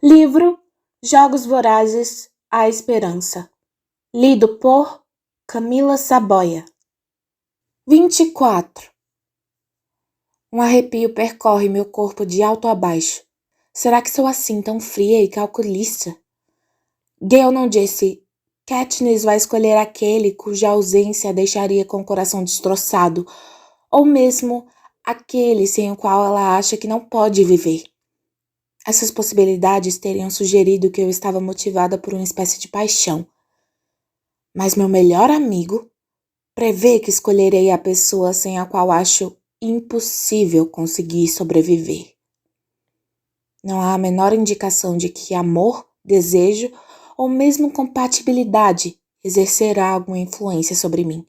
Livro Jogos Vorazes, A Esperança. Lido por Camila Saboia. 24. Um arrepio percorre meu corpo de alto a baixo. Será que sou assim tão fria e calculista? Gale não disse: Katniss vai escolher aquele cuja ausência a deixaria com o coração destroçado, ou mesmo aquele sem o qual ela acha que não pode viver. Essas possibilidades teriam sugerido que eu estava motivada por uma espécie de paixão. Mas meu melhor amigo prevê que escolherei a pessoa sem a qual acho impossível conseguir sobreviver. Não há a menor indicação de que amor, desejo ou mesmo compatibilidade exercerá alguma influência sobre mim.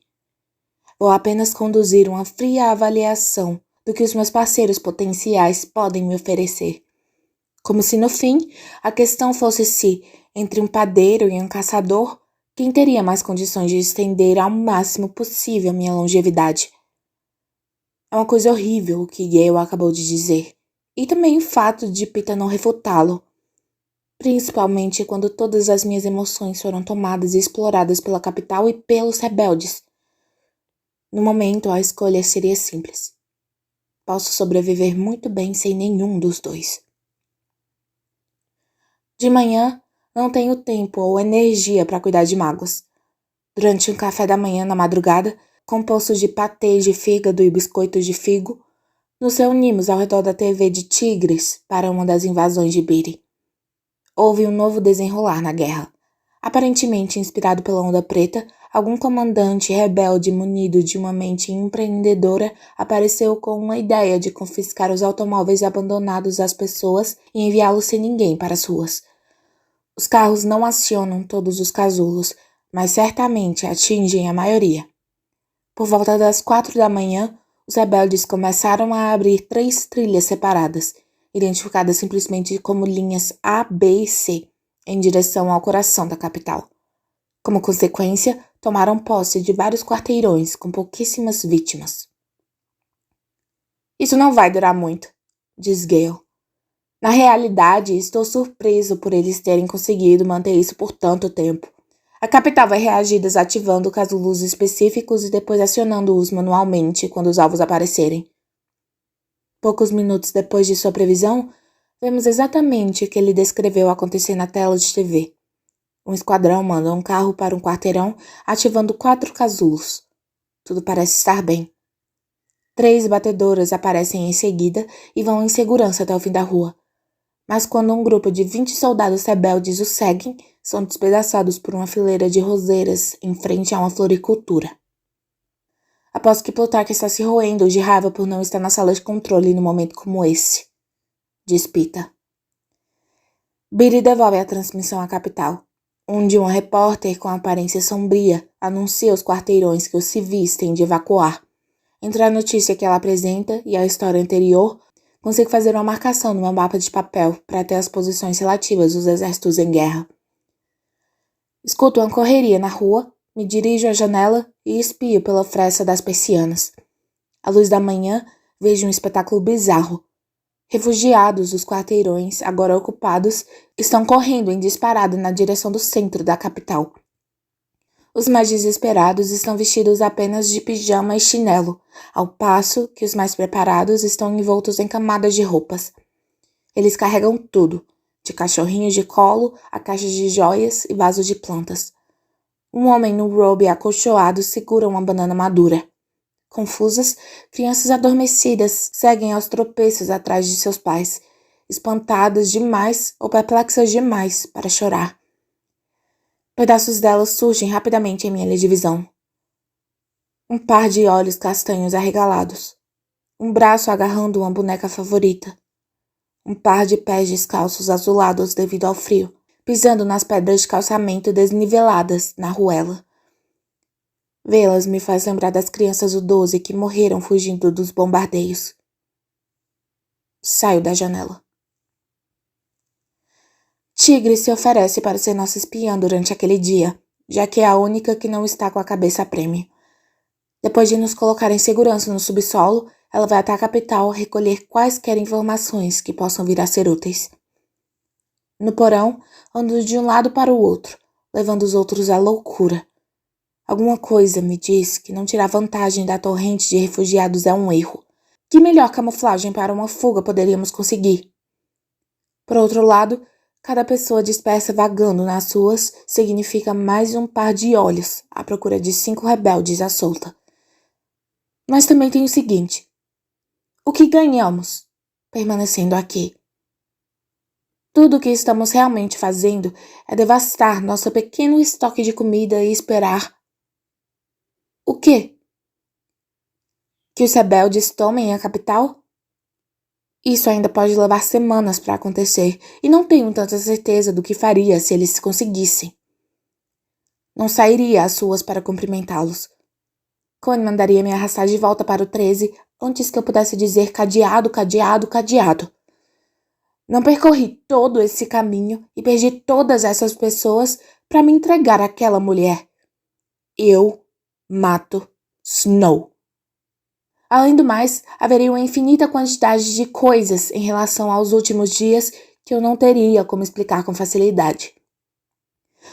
Vou apenas conduzir uma fria avaliação do que os meus parceiros potenciais podem me oferecer. Como se no fim a questão fosse se, entre um padeiro e um caçador, quem teria mais condições de estender ao máximo possível minha longevidade. É uma coisa horrível o que Gale acabou de dizer, e também o fato de Peeta não refutá-lo, principalmente quando todas as minhas emoções foram tomadas e exploradas pela capital e pelos rebeldes. No momento, a escolha seria simples. Posso sobreviver muito bem sem nenhum dos dois. De manhã, não tenho tempo ou energia para cuidar de mágoas. Durante um café da manhã na madrugada, composto de patês de fígado e biscoitos de figo, nos reunimos ao redor da TV de Tigres para uma das invasões de Beatty. Houve um novo desenrolar na guerra. Aparentemente inspirado pela Onda Preta, algum comandante rebelde munido de uma mente empreendedora apareceu com uma ideia de confiscar os automóveis abandonados às pessoas e enviá-los sem ninguém para as ruas. Os carros não acionam todos os casulos, mas certamente atingem a maioria. Por volta das 4 da manhã, os rebeldes começaram a abrir 3 trilhas separadas, identificadas simplesmente como linhas A, B e C, em direção ao coração da capital. Como consequência, tomaram posse de vários quarteirões com pouquíssimas vítimas. Isso não vai durar muito, diz Gale. Na realidade, estou surpreso por eles terem conseguido manter isso por tanto tempo. A capital vai reagir desativando casulos específicos e depois acionando-os manualmente quando os alvos aparecerem. Poucos minutos depois de sua previsão, vemos exatamente o que ele descreveu acontecer na tela de TV. Um esquadrão manda um carro para um quarteirão, ativando 4 casulos. Tudo parece estar bem. 3 batedoras aparecem em seguida e vão em segurança até o fim da rua. Mas quando um grupo de 20 soldados rebeldes os seguem, são despedaçados por uma fileira de roseiras em frente a uma floricultura. Aposto que Plutarco está se roendo de raiva por não estar na sala de controle num momento como esse, diz Peeta. Beatty devolve a transmissão à capital, onde uma repórter com aparência sombria anuncia aos quarteirões que os civis têm de evacuar. Entre a notícia que ela apresenta e a história anterior, consigo fazer uma marcação no meu mapa de papel para ter as posições relativas dos exércitos em guerra. Escuto uma correria na rua, me dirijo à janela e espio pela fresta das persianas. À luz da manhã, vejo um espetáculo bizarro. Refugiados dos quarteirões, agora ocupados, estão correndo em disparada na direção do centro da capital. Os mais desesperados estão vestidos apenas de pijama e chinelo, ao passo que os mais preparados estão envoltos em camadas de roupas. Eles carregam tudo, de cachorrinhos de colo a caixas de joias e vasos de plantas. Um homem no robe acolchoado segura uma banana madura. Confusas, crianças adormecidas seguem aos tropeços atrás de seus pais, espantadas demais ou perplexas demais para chorar. Pedaços delas surgem rapidamente em minha linha de visão. Um par de olhos castanhos arregalados. Um braço agarrando uma boneca favorita. Um par de pés descalços azulados devido ao frio, pisando nas pedras de calçamento desniveladas na ruela. Vê-las me faz lembrar das crianças do 12 que morreram fugindo dos bombardeios. Saio da janela. Tigre se oferece para ser nossa espiã durante aquele dia, já que é a única que não está com a cabeça a prêmio. Depois de nos colocar em segurança no subsolo, ela vai até a capital recolher quaisquer informações que possam vir a ser úteis. No porão, ando de um lado para o outro, levando os outros à loucura. Alguma coisa me diz que não tirar vantagem da torrente de refugiados é um erro. Que melhor camuflagem para uma fuga poderíamos conseguir? Por outro lado, cada pessoa dispersa vagando nas ruas significa mais um par de olhos à procura de 5 rebeldes à solta. Mas também tem o seguinte: o que ganhamos permanecendo aqui? Tudo o que estamos realmente fazendo é devastar nosso pequeno estoque de comida e esperar. O quê? Que os rebeldes tomem a capital? Isso ainda pode levar semanas para acontecer, e não tenho tanta certeza do que faria se eles conseguissem. Não sairia às ruas para cumprimentá-los. Connie mandaria me arrastar de volta para o 13 antes que eu pudesse dizer cadeado, cadeado, cadeado. Não percorri todo esse caminho e perdi todas essas pessoas para me entregar àquela mulher. Eu mato Snow. Além do mais, haveria uma infinita quantidade de coisas em relação aos últimos dias que eu não teria como explicar com facilidade.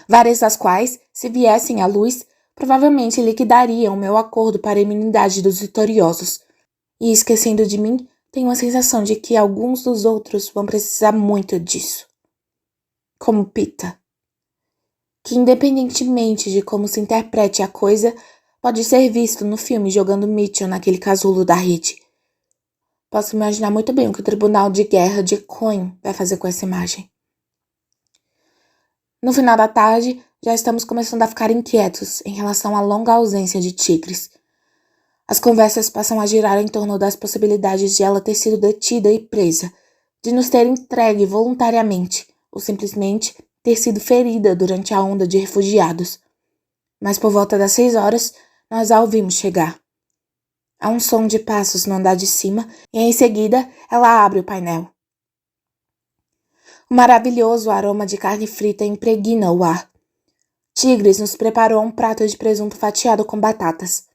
Várias das quais, se viessem à luz, provavelmente liquidariam meu acordo para a imunidade dos vitoriosos. E esquecendo de mim, tenho a sensação de que alguns dos outros vão precisar muito disso. Como Peeta, que independentemente de como se interprete a coisa, pode ser visto no filme jogando Mitchell naquele casulo da Reed. Posso imaginar muito bem o que o Tribunal de Guerra de Coin vai fazer com essa imagem. No final da tarde, já estamos começando a ficar inquietos em relação à longa ausência de Tigres. As conversas passam a girar em torno das possibilidades de ela ter sido detida e presa, de nos ter entregue voluntariamente, ou simplesmente ter sido ferida durante a onda de refugiados. Mas por volta das 6 horas, nós a ouvimos chegar. Há um som de passos no andar de cima e em seguida ela abre o painel. O maravilhoso aroma de carne frita impregna o ar. Tigres nos preparou um prato de presunto fatiado com batatas.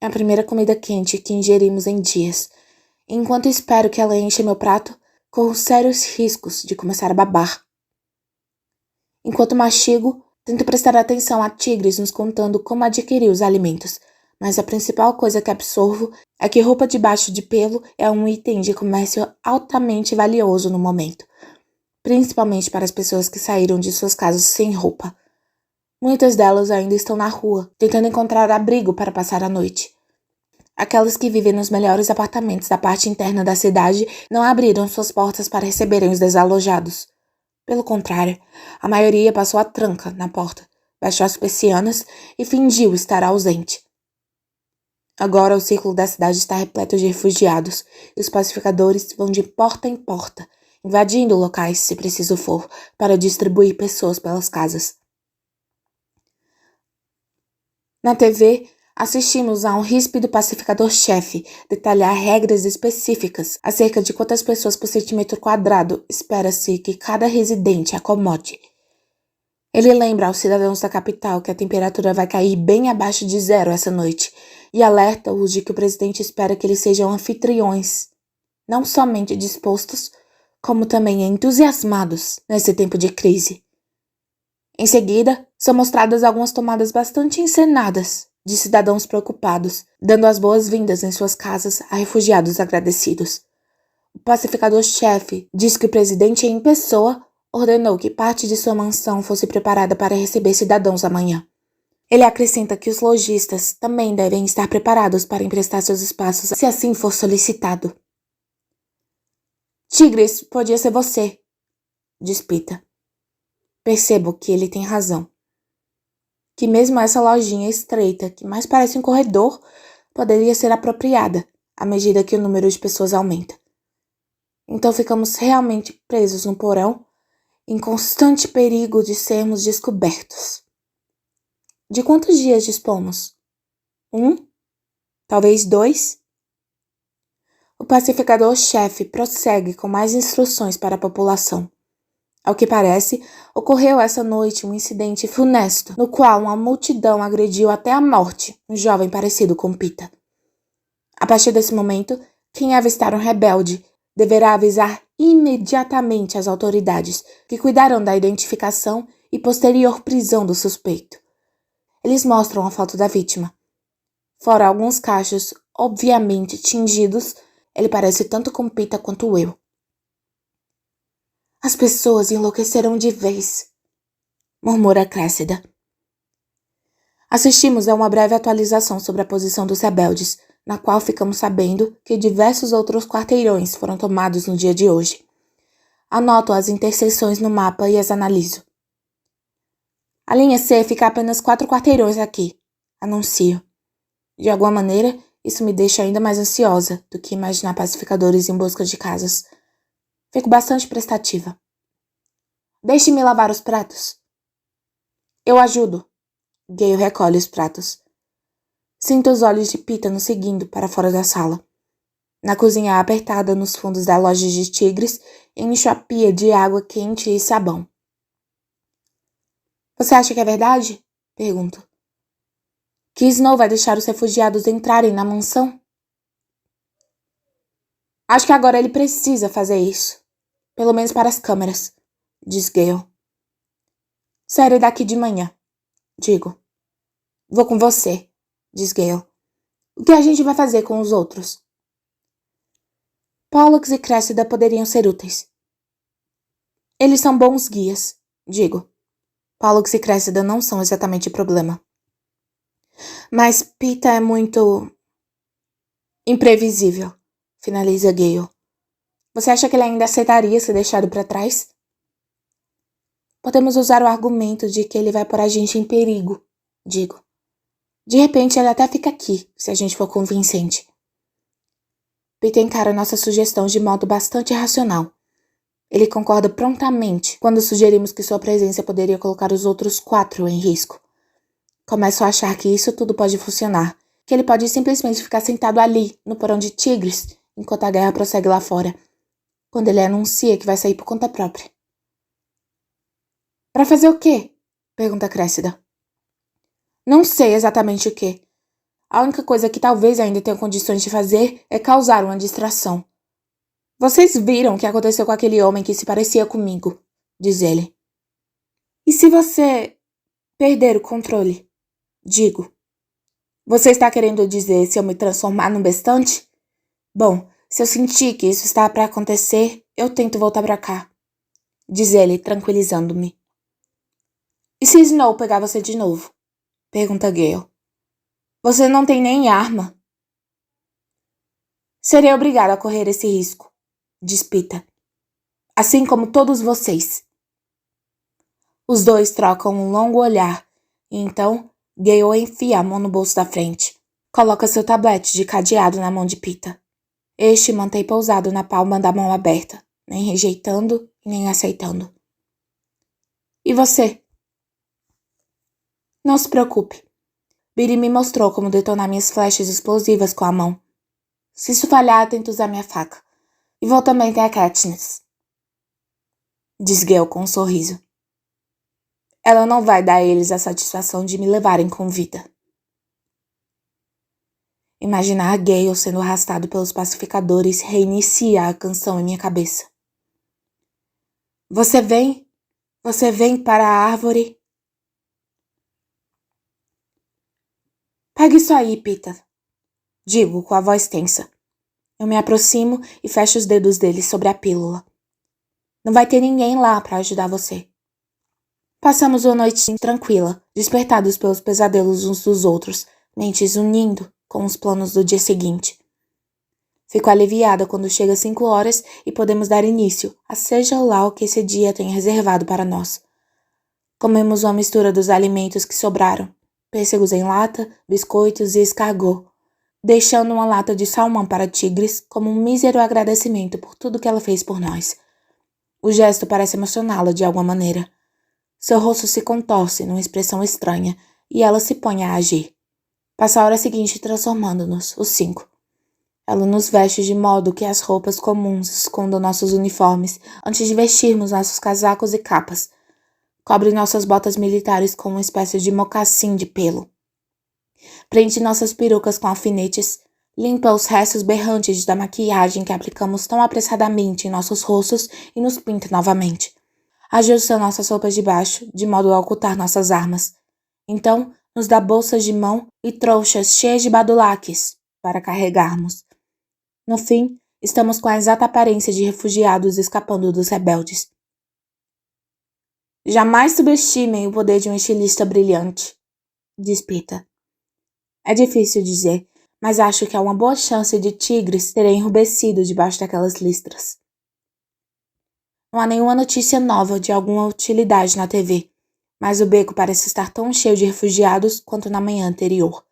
É a primeira comida quente que ingerimos em dias. E enquanto espero que ela encha meu prato, corro sérios riscos de começar a babar. Enquanto mastigo, tento prestar atenção a Tigres nos contando como adquirir os alimentos, mas a principal coisa que absorvo é que roupa debaixo de pelo é um item de comércio altamente valioso no momento, principalmente para as pessoas que saíram de suas casas sem roupa. Muitas delas ainda estão na rua, tentando encontrar abrigo para passar a noite. Aquelas que vivem nos melhores apartamentos da parte interna da cidade não abriram suas portas para receberem os desalojados. Pelo contrário, a maioria passou a tranca na porta, baixou as persianas e fingiu estar ausente. Agora o círculo da cidade está repleto de refugiados e os pacificadores vão de porta em porta, invadindo locais, se preciso for, para distribuir pessoas pelas casas. Na TV, assistimos a um ríspido pacificador-chefe detalhar regras específicas acerca de quantas pessoas por centímetro quadrado espera-se que cada residente acomode. Ele lembra aos cidadãos da capital que a temperatura vai cair bem abaixo de 0 essa noite e alerta-os de que o presidente espera que eles sejam anfitriões, não somente dispostos, como também entusiasmados nesse tempo de crise. Em seguida, são mostradas algumas tomadas bastante encenadas de cidadãos preocupados, dando as boas-vindas em suas casas a refugiados agradecidos. O pacificador-chefe diz que o presidente em pessoa ordenou que parte de sua mansão fosse preparada para receber cidadãos amanhã. Ele acrescenta que os lojistas também devem estar preparados para emprestar seus espaços se assim for solicitado. Tigres, podia ser você, diz Peeta. Percebo que ele tem razão. Que mesmo essa lojinha estreita, que mais parece um corredor, poderia ser apropriada à medida que o número de pessoas aumenta. Então ficamos realmente presos no porão, em constante perigo de sermos descobertos. De quantos dias dispomos? 1? Talvez 2? O pacificador-chefe prossegue com mais instruções para a população. Ao que parece, ocorreu essa noite um incidente funesto, no qual uma multidão agrediu até a morte um jovem parecido com Peeta. A partir desse momento, quem avistar um rebelde Deverá avisar imediatamente as autoridades que cuidaram da identificação e posterior prisão do suspeito. Eles mostram a foto da vítima. Fora alguns cachos, obviamente tingidos, ele parece tanto com Pita quanto eu. As pessoas enlouqueceram de vez, murmura Cressida. Assistimos a uma breve atualização sobre a posição dos rebeldes, na qual ficamos sabendo que diversos outros quarteirões foram tomados no dia de hoje. Anoto as interseções no mapa e as analiso. A linha C fica a apenas 4 quarteirões aqui, anuncio. De alguma maneira, isso me deixa ainda mais ansiosa do que imaginar pacificadores em busca de casas. Fico bastante prestativa. Deixe-me lavar os pratos. Eu ajudo. Gale recolhe os pratos. Sinto os olhos de Pita nos seguindo para fora da sala. Na cozinha apertada nos fundos da loja de tigres, encho a pia de água quente e sabão. Você acha que é verdade? Pergunto. Que Snow vai deixar os refugiados entrarem na mansão? Acho que agora ele precisa fazer isso. Pelo menos para as câmeras, diz Gale. Sairei daqui de manhã, digo. Vou com você, diz Gale. O que a gente vai fazer com os outros? Pollux e Cressida poderiam ser úteis. Eles são bons guias, digo. Pollux e Cressida não são exatamente o problema. Mas Pita é muito imprevisível, finaliza Gale. Você acha que ele ainda aceitaria ser deixado para trás? Podemos usar o argumento de que ele vai pôr a gente em perigo, digo. De repente ele até fica aqui, se a gente for convincente. Pita encara nossa sugestão de modo bastante racional. Ele concorda prontamente quando sugerimos que sua presença poderia colocar os outros 4 em risco. Começo a achar que isso tudo pode funcionar, que ele pode simplesmente ficar sentado ali, no porão de tigres, enquanto a guerra prossegue lá fora, quando ele anuncia que vai sair por conta própria. Para fazer o quê? Pergunta Cressida. Não sei exatamente o quê. A única coisa que talvez ainda tenha condições de fazer é causar uma distração. Vocês viram o que aconteceu com aquele homem que se parecia comigo, diz ele. E se você perder o controle? Digo. Você está querendo dizer se eu me transformar num bestante? Bom, se eu sentir que isso está para acontecer, eu tento voltar para cá, diz ele, tranquilizando-me. E se Snow pegar você de novo? Pergunta Gale. Você não tem nem arma. Serei obrigado a correr esse risco, diz Pita. Assim como todos vocês. Os dois trocam um longo olhar, e então Gale enfia a mão no bolso da frente. Coloca seu tablete de cadeado na mão de Pita. Este mantém pousado na palma da mão aberta, nem rejeitando e nem aceitando. E você? Não se preocupe. Billy me mostrou como detonar minhas flechas explosivas com a mão. Se isso falhar, tento usar minha faca. E vou também ter a Katniss. Diz Gale com um sorriso. Ela não vai dar a eles a satisfação de me levarem com vida. Imaginar Gale sendo arrastado pelos pacificadores reinicia a canção em minha cabeça. Você vem para a árvore. Pegue isso aí, Pita. Digo com a voz tensa. Eu me aproximo e fecho os dedos dele sobre a pílula. Não vai ter ninguém lá para ajudar você. Passamos uma noite tranquila, despertados pelos pesadelos uns dos outros, mentes unindo com os planos do dia seguinte. Fico aliviada quando chega 5 horas e podemos dar início a seja lá o que esse dia tenha reservado para nós. Comemos uma mistura dos alimentos que sobraram, pêssegos em lata, biscoitos e escargot, deixando uma lata de salmão para Tigres como um mísero agradecimento por tudo que ela fez por nós. O gesto parece emocioná-la de alguma maneira. Seu rosto se contorce numa expressão estranha e ela se põe a agir. Passa a hora seguinte transformando-nos, os 5. Ela nos veste de modo que as roupas comuns escondam nossos uniformes antes de vestirmos nossos casacos e capas. Cobre nossas botas militares com uma espécie de mocassim de pelo. Prende nossas perucas com alfinetes, limpa os restos berrantes da maquiagem que aplicamos tão apressadamente em nossos rostos e nos pinta novamente. Ajusta nossas roupas de baixo, de modo a ocultar nossas armas. Então, nos dá bolsas de mão e trouxas cheias de badulaques para carregarmos. No fim, estamos com a exata aparência de refugiados escapando dos rebeldes. Jamais subestimem o poder de um estilista brilhante, diz Pita. É difícil dizer, mas acho que há uma boa chance de Tigres terem enrubescido debaixo daquelas listras. Não há nenhuma notícia nova de alguma utilidade na TV, mas o beco parece estar tão cheio de refugiados quanto na manhã anterior.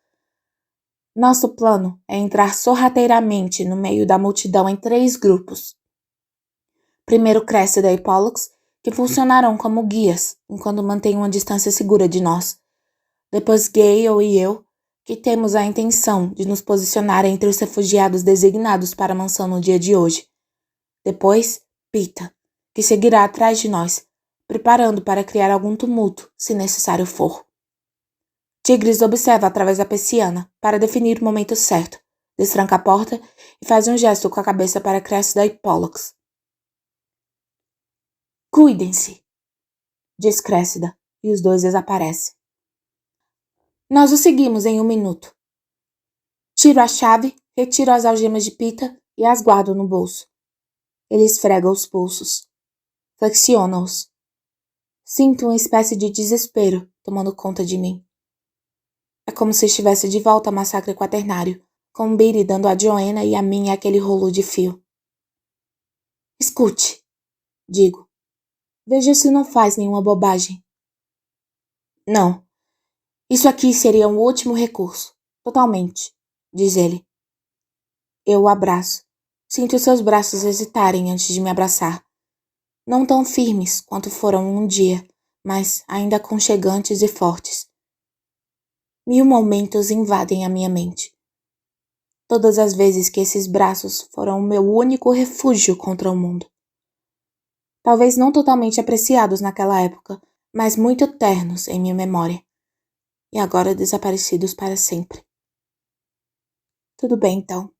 Nosso plano é entrar sorrateiramente no meio da multidão em 3 grupos. Primeiro Cressida e Pollux, que funcionarão como guias, enquanto mantêm uma distância segura de nós. Depois Gale e eu, que temos a intenção de nos posicionar entre os refugiados designados para a mansão no dia de hoje. Depois, Pita, que seguirá atrás de nós, preparando para criar algum tumulto, se necessário for. Tigres observa através da persiana, para definir o momento certo, destranca a porta e faz um gesto com a cabeça para Cressida e Pollux. Cuidem-se, diz Cressida, e os 2 desaparecem. Nós o seguimos em 1 minuto. Tiro a chave, retiro as algemas de Pita e as guardo no bolso. Ele esfrega os pulsos. Flexiona-os. Sinto uma espécie de desespero tomando conta de mim. É como se estivesse de volta ao massacre quaternário, com Billy dando a Joanna e a mim aquele rolo de fio. Escute, digo. Veja se não faz nenhuma bobagem. Não. Isso aqui seria um último recurso. Totalmente, diz ele. Eu o abraço. Sinto seus braços hesitarem antes de me abraçar. Não tão firmes quanto foram um dia, mas ainda aconchegantes e fortes. 1000 momentos invadem a minha mente. Todas as vezes que esses braços foram o meu único refúgio contra o mundo. Talvez não totalmente apreciados naquela época, mas muito ternos em minha memória. E agora desaparecidos para sempre. Tudo bem, então.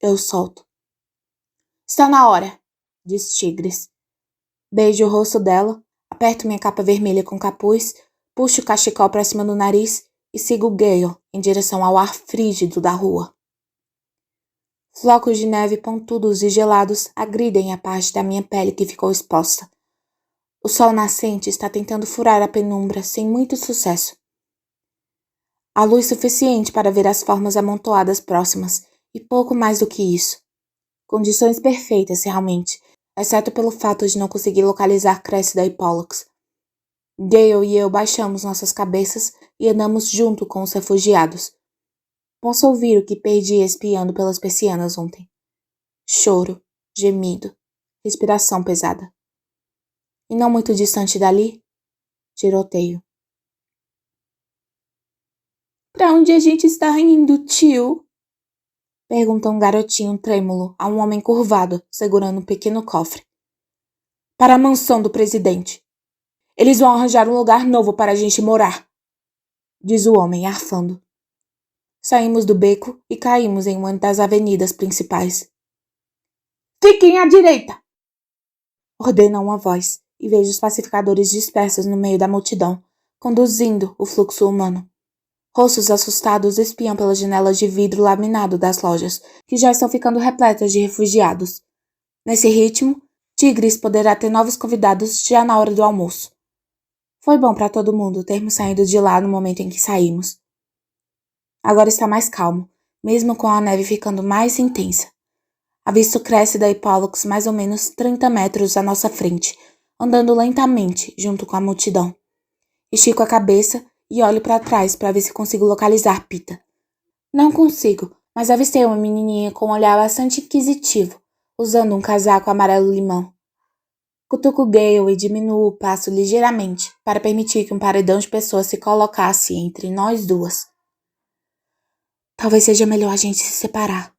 Eu solto. Está na hora, diz Tigres. Beijo o rosto dela, aperto minha capa vermelha com capuz, puxo o cachecol para cima do nariz e sigo Gale em direção ao ar frígido da rua. Flocos de neve pontudos e gelados agridem a parte da minha pele que ficou exposta. O sol nascente está tentando furar a penumbra sem muito sucesso. Há luz suficiente para ver as formas amontoadas próximas, e pouco mais do que isso. Condições perfeitas, realmente, exceto pelo fato de não conseguir localizar Cressida e Pollux. Gale e eu baixamos nossas cabeças e andamos junto com os refugiados. Posso ouvir o que perdi espiando pelas persianas ontem. Choro, gemido, respiração pesada. E não muito distante dali, tiroteio. Pra onde a gente está indo, tio? Pergunta um garotinho trêmulo a um homem curvado, segurando um pequeno cofre. Para a mansão do presidente. Eles vão arranjar um lugar novo para a gente morar, diz o homem, arfando. Saímos do beco e caímos em uma das avenidas principais. Fiquem à direita! Ordena uma voz, e vejo os pacificadores dispersos no meio da multidão, conduzindo o fluxo humano. Rostos assustados espiam pelas janelas de vidro laminado das lojas, que já estão ficando repletas de refugiados. Nesse ritmo, Tigres poderá ter novos convidados já na hora do almoço. Foi bom para todo mundo termos saído de lá no momento em que saímos. Agora está mais calmo, mesmo com a neve ficando mais intensa. Avisto Cressida e Pollux mais ou menos 30 metros à nossa frente, andando lentamente junto com a multidão. Estico a cabeça e olho para trás para ver se consigo localizar Pita. Não consigo, mas avistei uma menininha com um olhar bastante inquisitivo, usando um casaco amarelo-limão. Cutuco Gale e diminuo o passo ligeiramente para permitir que um paredão de pessoas se colocasse entre nós duas. Talvez seja melhor a gente se separar,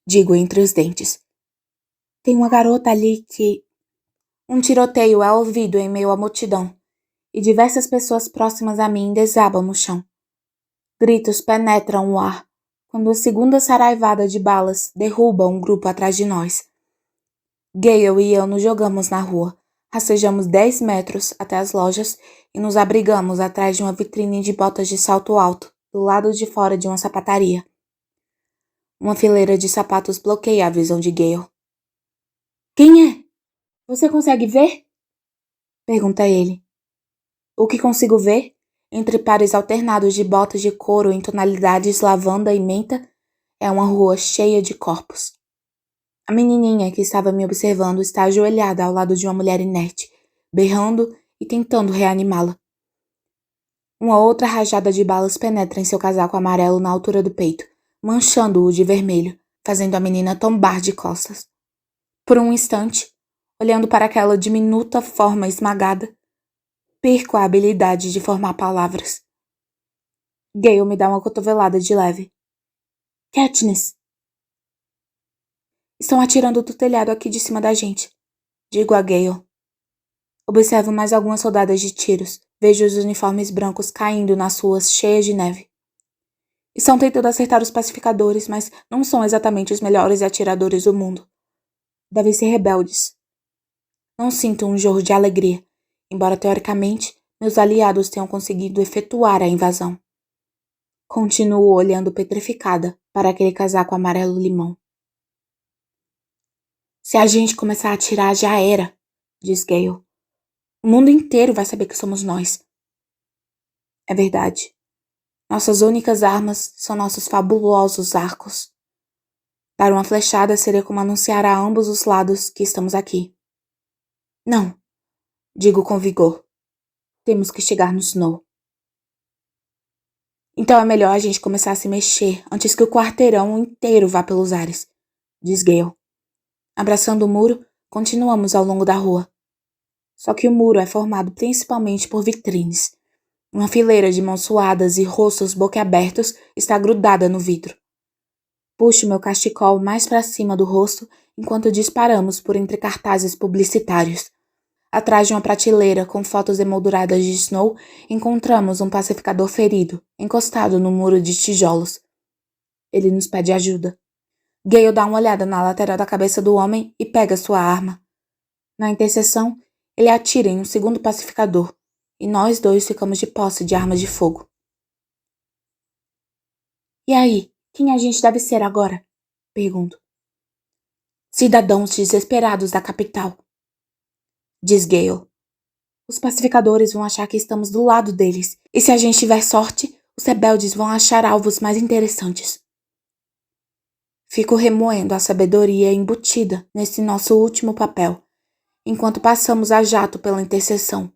digo entre os dentes. Tem uma garota ali que... Um tiroteio é ouvido em meio à multidão, e diversas pessoas próximas a mim desabam no chão. Gritos penetram o ar, quando a segunda saraivada de balas derruba um grupo atrás de nós. Gale e eu nos jogamos na rua, rastejamos 10 metros até as lojas e nos abrigamos atrás de uma vitrine de botas de salto alto, do lado de fora de uma sapataria. Uma fileira de sapatos bloqueia a visão de Gale. Quem é? Você consegue ver? Pergunta ele. O que consigo ver, entre pares alternados de botas de couro em tonalidades lavanda e menta, é uma rua cheia de corpos. A menininha que estava me observando está ajoelhada ao lado de uma mulher inerte, berrando e tentando reanimá-la. Uma outra rajada de balas penetra em seu casaco amarelo na altura do peito, manchando-o de vermelho, fazendo a menina tombar de costas. Por um instante, olhando para aquela diminuta forma esmagada, perco a habilidade de formar palavras. Gale me dá uma cotovelada de leve. Katniss! Estão atirando do telhado aqui de cima da gente, digo a Gale. Observo mais algumas rodadas de tiros. Vejo os uniformes brancos caindo nas ruas cheias de neve. Estão tentando acertar os pacificadores, mas não são exatamente os melhores atiradores do mundo. Devem ser rebeldes. Não sinto um jorro de alegria, embora teoricamente meus aliados tenham conseguido efetuar a invasão. Continuo olhando petrificada para aquele casaco amarelo-limão. Se a gente começar a atirar, já era, diz Gale. O mundo inteiro vai saber que somos nós. É verdade. Nossas únicas armas são nossos fabulosos arcos. Dar uma flechada seria como anunciar a ambos os lados que estamos aqui. Não, digo com vigor. Temos que chegar no Snow. Então é melhor a gente começar a se mexer antes que o quarteirão inteiro vá pelos ares, diz Gale. Abraçando o muro, continuamos ao longo da rua. Só que o muro é formado principalmente por vitrines. Uma fileira de mãos suadas e rostos boquiabertos está grudada no vidro. Puxo meu cachecol mais para cima do rosto enquanto disparamos por entre cartazes publicitários. Atrás de uma prateleira com fotos emolduradas de Snow, encontramos um pacificador ferido, encostado no muro de tijolos. Ele nos pede ajuda. Gale dá uma olhada na lateral da cabeça do homem e pega sua arma. Na interseção, ele atira em um segundo pacificador, e nós dois ficamos de posse de armas de fogo. E aí, quem a gente deve ser agora? Pergunto. Cidadãos desesperados da capital, diz Gale. Os pacificadores vão achar que estamos do lado deles, e se a gente tiver sorte, os rebeldes vão achar alvos mais interessantes. Fico remoendo a sabedoria embutida nesse nosso último papel, enquanto passamos a jato pela interseção.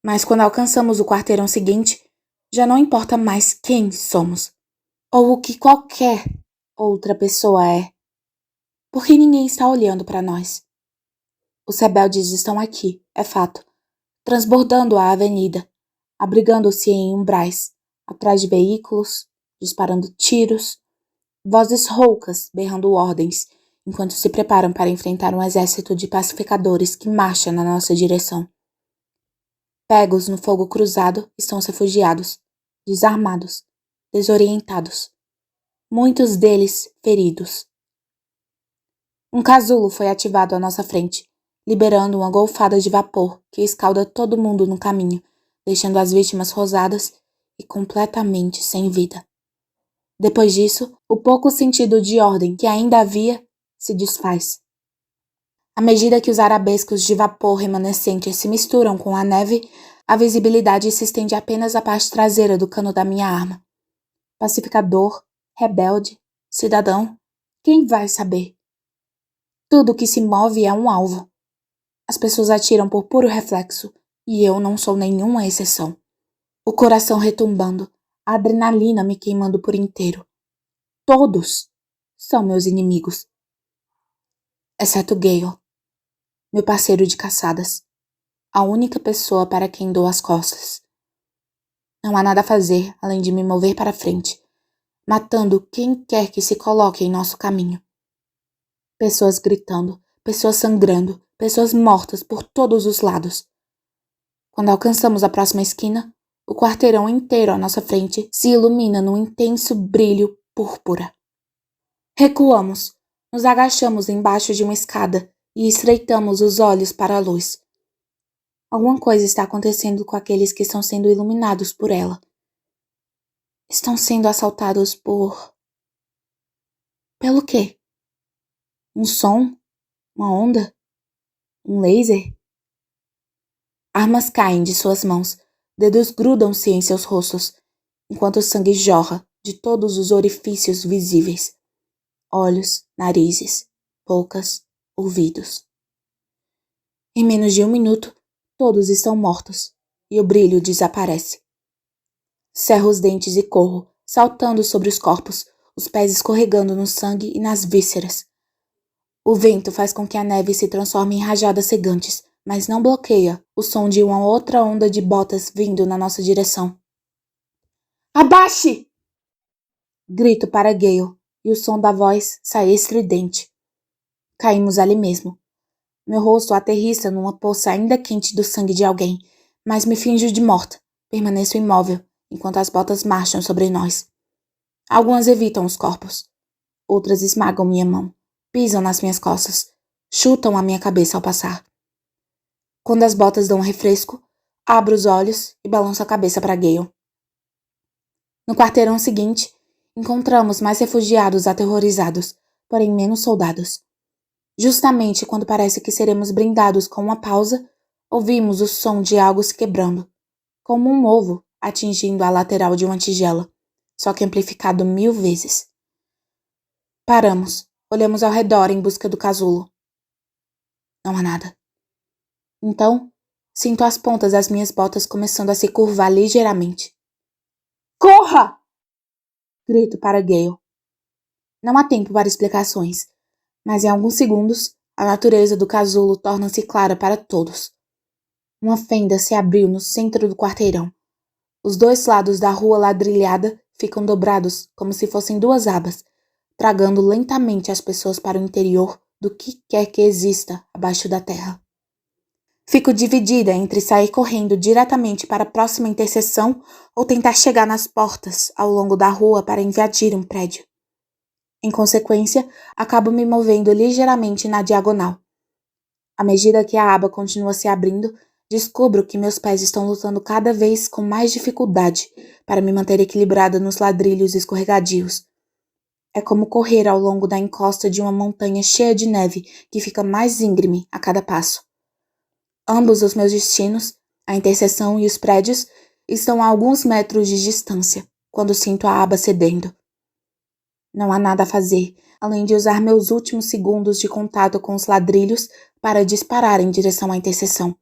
Mas quando alcançamos o quarteirão seguinte, já não importa mais quem somos, ou o que qualquer outra pessoa é, porque ninguém está olhando para nós. Os rebeldes estão aqui, é fato, transbordando a avenida, abrigando-se em umbrais, atrás de veículos, disparando tiros, vozes roucas berrando ordens, enquanto se preparam para enfrentar um exército de pacificadores que marcha na nossa direção. Pegos no fogo cruzado estão os refugiados, desarmados, desorientados. Muitos deles feridos. Um casulo foi ativado à nossa frente, liberando uma golfada de vapor que escalda todo mundo no caminho, deixando as vítimas rosadas e completamente sem vida. Depois disso, o pouco sentido de ordem que ainda havia se desfaz. À medida que os arabescos de vapor remanescentes se misturam com a neve, a visibilidade se estende apenas à parte traseira do cano da minha arma. Pacificador, rebelde, cidadão, quem vai saber? Tudo que se move é um alvo. As pessoas atiram por puro reflexo, e eu não sou nenhuma exceção. O coração retumbando, a adrenalina me queimando por inteiro. Todos são meus inimigos. Exceto Gale, meu parceiro de caçadas. A única pessoa para quem dou as costas. Não há nada a fazer além de me mover para frente, matando quem quer que se coloque em nosso caminho. Pessoas gritando, pessoas sangrando, pessoas mortas por todos os lados. Quando alcançamos a próxima esquina, o quarteirão inteiro à nossa frente se ilumina num intenso brilho púrpura. Recuamos, nos agachamos embaixo de uma escada e estreitamos os olhos para a luz. Alguma coisa está acontecendo com aqueles que estão sendo iluminados por ela. Estão sendo assaltados por... Pelo quê? Um som? Uma onda? Um laser? Armas caem de suas mãos, dedos grudam-se em seus rostos, enquanto o sangue jorra de todos os orifícios visíveis. Olhos, narizes, bocas, ouvidos. Em menos de 1 minuto, todos estão mortos, e o brilho desaparece. Cerro os dentes e corro, saltando sobre os corpos, os pés escorregando no sangue e nas vísceras. O vento faz com que a neve se transforme em rajadas cegantes, mas não bloqueia o som de uma outra onda de botas vindo na nossa direção. Abaixe! Grito para Gale, e o som da voz sai estridente. Caímos ali mesmo. Meu rosto aterrissa numa poça ainda quente do sangue de alguém, mas me finjo de morta. Permaneço imóvel, enquanto as botas marcham sobre nós. Algumas evitam os corpos. Outras esmagam minha mão, pisam nas minhas costas, chutam a minha cabeça ao passar. Quando as botas dão um refresco, abro os olhos e balanço a cabeça para Gale. No quarteirão seguinte, encontramos mais refugiados aterrorizados, porém menos soldados. Justamente quando parece que seremos brindados com uma pausa, ouvimos o som de algo se quebrando, como um ovo atingindo a lateral de uma tigela, só que amplificado 1000 vezes. Paramos, olhamos ao redor em busca do casulo. Não há nada. Então, sinto as pontas das minhas botas começando a se curvar ligeiramente. Corra! Grito para Gale. Não há tempo para explicações, mas em alguns segundos, a natureza do casulo torna-se clara para todos. Uma fenda se abriu no centro do quarteirão. Os 2 lados da rua ladrilhada ficam dobrados como se fossem 2 abas, tragando lentamente as pessoas para o interior do que quer que exista abaixo da terra. Fico dividida entre sair correndo diretamente para a próxima interseção ou tentar chegar nas portas ao longo da rua para invadir um prédio. Em consequência, acabo me movendo ligeiramente na diagonal. À medida que a aba continua se abrindo, descubro que meus pés estão lutando cada vez com mais dificuldade para me manter equilibrada nos ladrilhos escorregadios. É como correr ao longo da encosta de uma montanha cheia de neve que fica mais íngreme a cada passo. Ambos os meus destinos, a interseção e os prédios, estão a alguns metros de distância, quando sinto a aba cedendo. Não há nada a fazer, além de usar meus últimos segundos de contato com os ladrilhos para disparar em direção à interseção.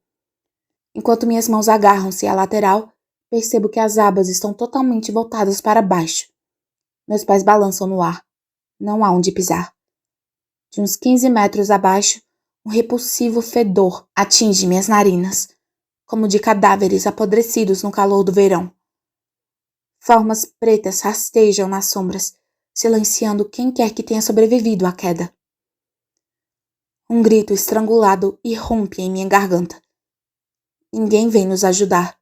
Enquanto minhas mãos agarram-se à lateral, percebo que as abas estão totalmente voltadas para baixo. Meus pés balançam no ar. Não há onde pisar. De uns 15 metros abaixo, um repulsivo fedor atinge minhas narinas, como de cadáveres apodrecidos no calor do verão. Formas pretas rastejam nas sombras, silenciando quem quer que tenha sobrevivido à queda. Um grito estrangulado irrompe em minha garganta. Ninguém vem nos ajudar.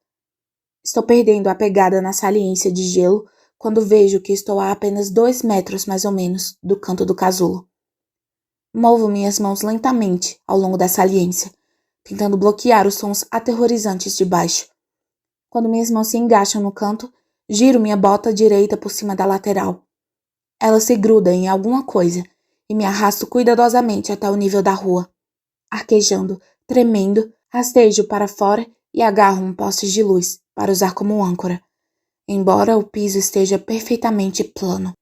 Estou perdendo a pegada na saliência de gelo quando vejo que estou a apenas 2 metros mais ou menos do canto do casulo. Movo minhas mãos lentamente ao longo da saliência, tentando bloquear os sons aterrorizantes de baixo. Quando minhas mãos se engaixam no canto, giro minha bota direita por cima da lateral. Ela se gruda em alguma coisa e me arrasto cuidadosamente até o nível da rua. Arquejando, tremendo, rastejo para fora e agarro um poste de luz para usar como âncora, embora o piso esteja perfeitamente plano.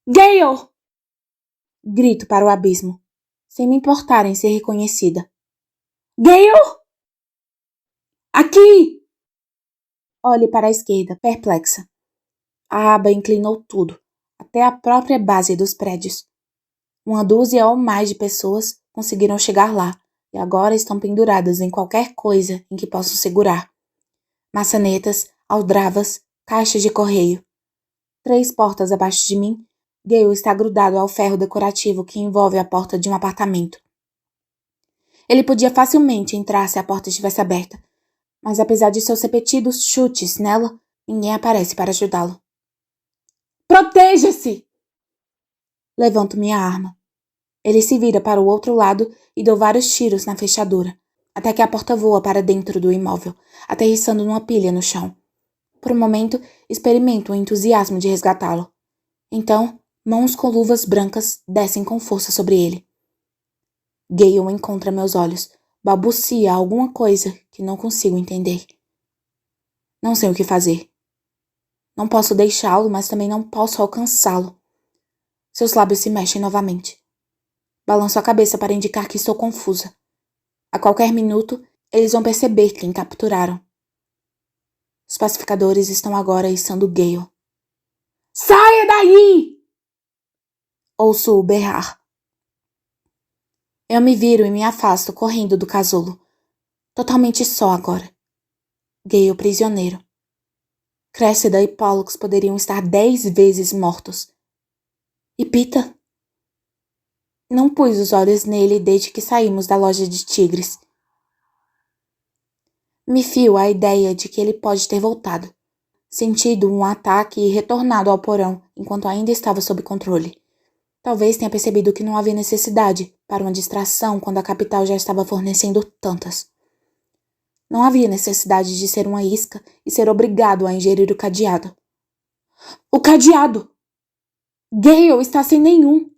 Gale! Grito para o abismo, sem me importar em ser reconhecida. Gale! Aqui! Olho para a esquerda, perplexa. A aba inclinou tudo, até a própria base dos prédios. 1 dúzia ou mais de pessoas conseguiram chegar lá e agora estão penduradas em qualquer coisa em que possam segurar. Maçanetas, aldravas, caixas de correio. 3 portas abaixo de mim, Gale está grudado ao ferro decorativo que envolve a porta de um apartamento. Ele podia facilmente entrar se a porta estivesse aberta, mas apesar de seus repetidos chutes nela, ninguém aparece para ajudá-lo. Proteja-se! Levanto minha arma. Ele se vira para o outro lado e dou vários tiros na fechadura, até que a porta voa para dentro do imóvel, aterrissando numa pilha no chão. Por um momento, experimento o entusiasmo de resgatá-lo. Então, mãos com luvas brancas descem com força sobre ele. Gale encontra meus olhos, balbucia alguma coisa que não consigo entender. Não sei o que fazer. Não posso deixá-lo, mas também não posso alcançá-lo. Seus lábios se mexem novamente. Balanço a cabeça para indicar que estou confusa. A qualquer minuto, eles vão perceber quem capturaram. Os pacificadores estão agora içando Gale. Saia daí! Ouço-o berrar. Eu me viro e me afasto, correndo do casulo. Totalmente só agora. Gale prisioneiro. Cressida e Pollux poderiam estar 10 vezes mortos. E Pita? Não pus os olhos nele desde que saímos da loja de tigres. Me fio à ideia de que ele pode ter voltado, sentido um ataque e retornado ao porão enquanto ainda estava sob controle. Talvez tenha percebido que não havia necessidade para uma distração quando a capital já estava fornecendo tantas. Não havia necessidade de ser uma isca e ser obrigado a ingerir o cadeado. O cadeado! Gale está sem nenhum!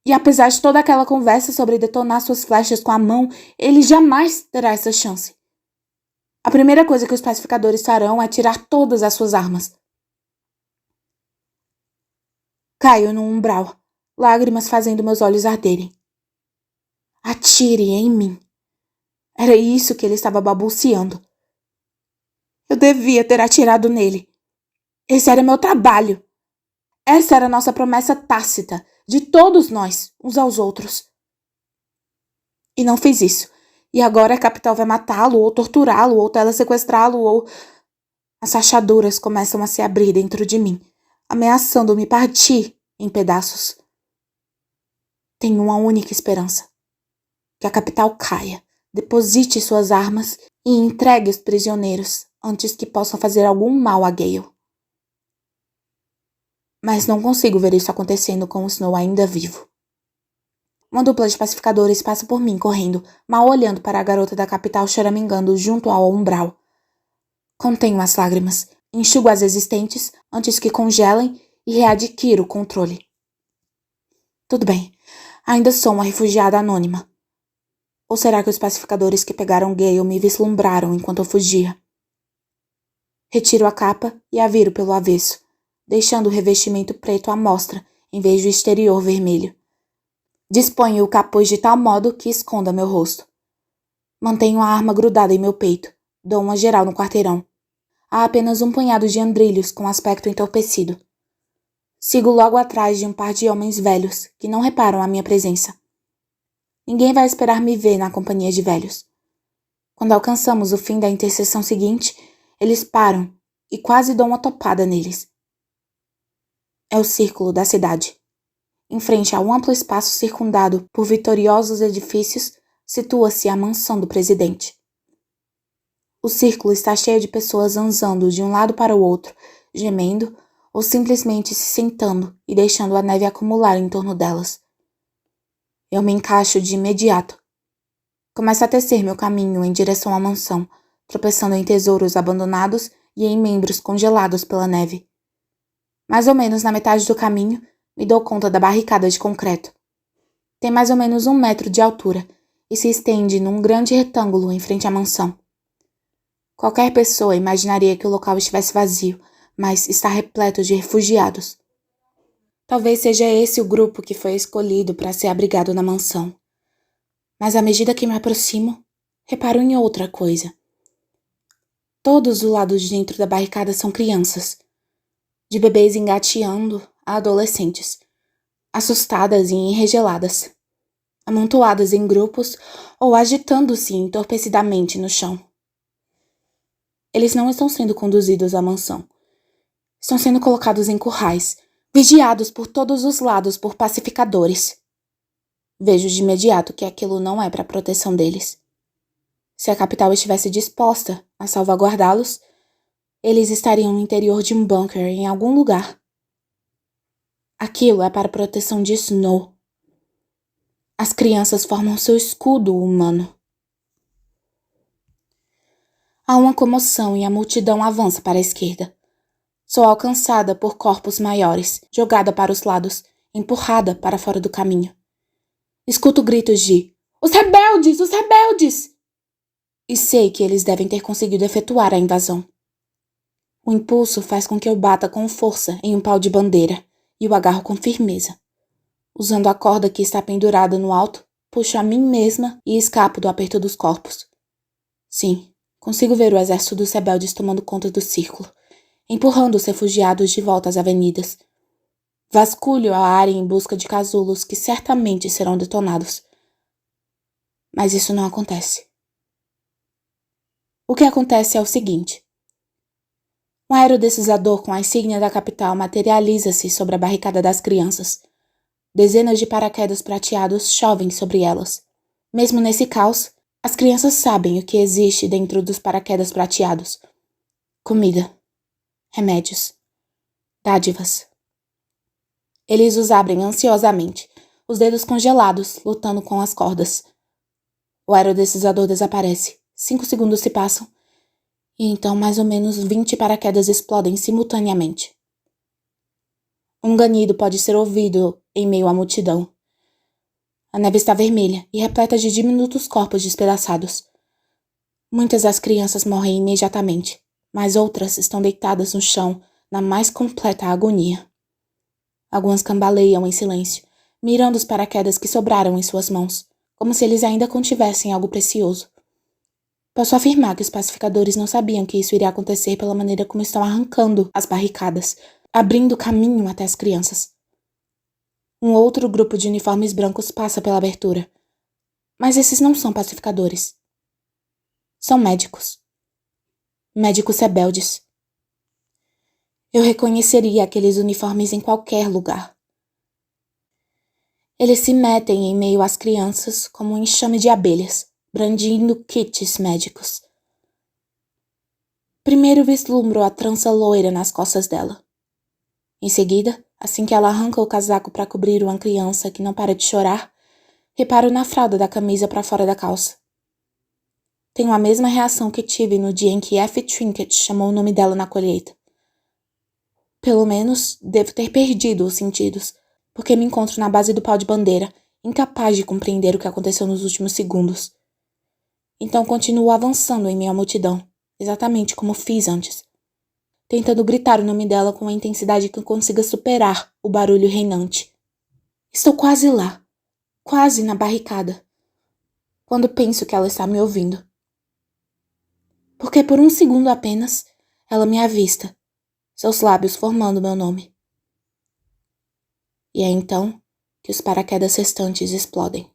E apesar de toda aquela conversa sobre detonar suas flechas com a mão, ele jamais terá essa chance. A primeira coisa que os pacificadores farão é tirar todas as suas armas. Caio no umbral, lágrimas fazendo meus olhos arderem. Atire em mim. Era isso que ele estava balbuciando. Eu devia ter atirado nele. Esse era meu trabalho. Essa era a nossa promessa tácita, de todos nós, uns aos outros. E não fiz isso. E agora a capital vai matá-lo, ou torturá-lo, ou telesequestrá-lo, ou... As rachaduras começam a se abrir dentro de mim, ameaçando me partir em pedaços. Tenho uma única esperança. Que a capital caia, deposite suas armas e entregue os prisioneiros antes que possam fazer algum mal a Gale. Mas não consigo ver isso acontecendo com o Snow ainda vivo. Uma dupla de pacificadores passa por mim correndo, mal olhando para a garota da capital choramingando junto ao umbral. Contenho as lágrimas, enxugo as existentes antes que congelem e readquiro o controle. Tudo bem, ainda sou uma refugiada anônima. Ou será que os pacificadores que pegaram Gale me vislumbraram enquanto eu fugia? Retiro a capa e a viro pelo avesso, deixando o revestimento preto à mostra em vez do exterior vermelho. Disponho o capuz de tal modo que esconda meu rosto. Mantenho a arma grudada em meu peito. Dou uma geral no quarteirão. Há apenas um punhado de andrilhos com aspecto entorpecido. Sigo logo atrás de um par de homens velhos que não reparam a minha presença. Ninguém vai esperar me ver na companhia de velhos. Quando alcançamos o fim da interseção seguinte, eles param e quase dou uma topada neles. É o círculo da cidade. Em frente a um amplo espaço circundado por vitoriosos edifícios, situa-se a mansão do presidente. O círculo está cheio de pessoas zanzando de um lado para o outro, gemendo ou simplesmente se sentando e deixando a neve acumular em torno delas. Eu me encaixo de imediato. Começo a tecer meu caminho em direção à mansão, tropeçando em tesouros abandonados e em membros congelados pela neve. Mais ou menos na metade do caminho, me dou conta da barricada de concreto. Tem mais ou menos 1 metro de altura e se estende num grande retângulo em frente à mansão. Qualquer pessoa imaginaria que o local estivesse vazio, mas está repleto de refugiados. Talvez seja esse o grupo que foi escolhido para ser abrigado na mansão. Mas à medida que me aproximo, reparo em outra coisa. Todos do lado de dentro da barricada são crianças, de bebês engateando a adolescentes, assustadas e enregeladas, amontoadas em grupos ou agitando-se entorpecidamente no chão. Eles não estão sendo conduzidos à mansão. Estão sendo colocados em currais, vigiados por todos os lados por pacificadores. Vejo de imediato que aquilo não é para a proteção deles. Se a capital estivesse disposta a salvaguardá-los, eles estariam no interior de um bunker em algum lugar. Aquilo é para proteção de Snow. As crianças formam seu escudo humano. Há uma comoção e a multidão avança para a esquerda. Sou alcançada por corpos maiores, jogada para os lados, empurrada para fora do caminho. Escuto gritos de "Os rebeldes! Os rebeldes!" E sei que eles devem ter conseguido efetuar a invasão. O impulso faz com que eu bata com força em um pau de bandeira e o agarro com firmeza. Usando a corda que está pendurada no alto, puxo a mim mesma e escapo do aperto dos corpos. Sim, consigo ver o exército dos rebeldes tomando conta do círculo, empurrando os refugiados de volta às avenidas. Vasculho a área em busca de casulos que certamente serão detonados. Mas isso não acontece. O que acontece é o seguinte. Um aerodeslizador com a insígnia da capital materializa-se sobre a barricada das crianças. Dezenas de paraquedas prateados chovem sobre elas. Mesmo nesse caos, as crianças sabem o que existe dentro dos paraquedas prateados. Comida, remédios, dádivas. Eles os abrem ansiosamente, os dedos congelados, lutando com as cordas. O aerodeslizador desaparece. 5 segundos se passam, e então mais ou menos 20 paraquedas explodem simultaneamente. Um ganido pode ser ouvido em meio à multidão. A neve está vermelha e repleta de diminutos corpos despedaçados. Muitas das crianças morrem imediatamente, mas outras estão deitadas no chão na mais completa agonia. Algumas cambaleiam em silêncio, mirando os paraquedas que sobraram em suas mãos, como se eles ainda contivessem algo precioso. Posso afirmar que os pacificadores não sabiam que isso iria acontecer pela maneira como estão arrancando as barricadas, abrindo caminho até as crianças. Um outro grupo de uniformes brancos passa pela abertura. Mas esses não são pacificadores. São médicos. Médicos rebeldes. Eu reconheceria aqueles uniformes em qualquer lugar. Eles se metem em meio às crianças como um enxame de abelhas, brandindo kits médicos. Primeiro vislumbro a trança loira nas costas dela. Em seguida, assim que ela arranca o casaco para cobrir uma criança que não para de chorar, reparo na fralda da camisa para fora da calça. Tenho a mesma reação que tive no dia em que F. Trinket chamou o nome dela na colheita. Pelo menos, devo ter perdido os sentidos, porque me encontro na base do pau de bandeira, incapaz de compreender o que aconteceu nos últimos segundos. Então continuo avançando em meio à multidão, exatamente como fiz antes, tentando gritar o nome dela com uma intensidade que consiga superar o barulho reinante. Estou quase lá, quase na barricada, quando penso que ela está me ouvindo. Porque por um segundo apenas, ela me avista, seus lábios formando meu nome. E é então que os paraquedas restantes explodem.